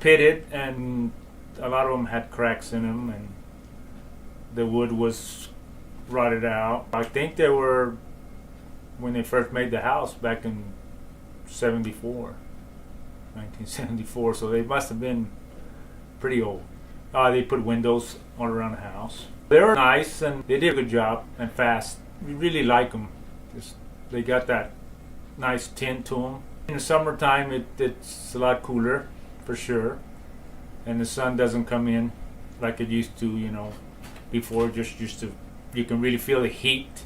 pitted, and a lot of them had cracks in them, and the wood was rotted out. I think they were when they first made the house back in 1974, so they must have been pretty old. They put windows all around the house. They were nice, and they did a good job and fast. We really like them. They got that nice tint to them. In the summertime, it's a lot cooler, for sure, and the sun doesn't come in like it used to. Before, just used to, you can really feel the heat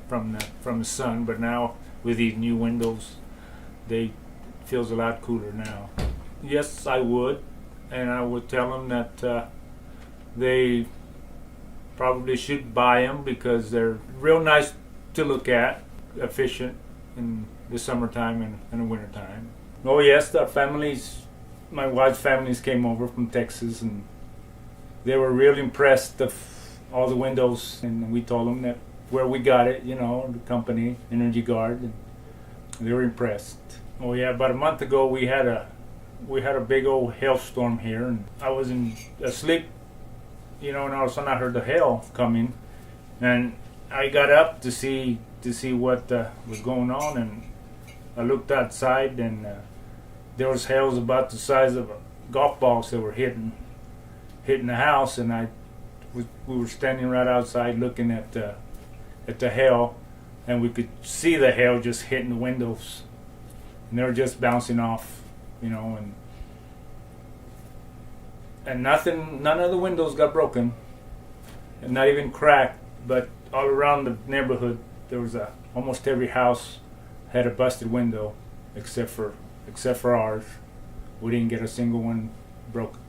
from the sun. But now with these new windows, it feels a lot cooler now. Yes, I would, and I would tell them that they probably should buy them because they're real nice to look at, efficient in the summertime and in the wintertime. Oh yes, my wife's families came over from Texas, and they were really impressed of all the windows, and we told them that where we got it, the company, Energy Guard, and they were impressed. Oh yeah, about a month ago we had a big old hailstorm here, and I was asleep, and all of a sudden I heard the hail coming, and I got up to see what was going on, and I looked outside, and there was hails about the size of golf balls that were hitting the house, and we were standing right outside looking at the hail, and we could see the hail just hitting the windows, and they were just bouncing off, and none of the windows got broken, and not even cracked, but all around the neighborhood there was almost every house had a busted window except for ours. We didn't get a single one broken.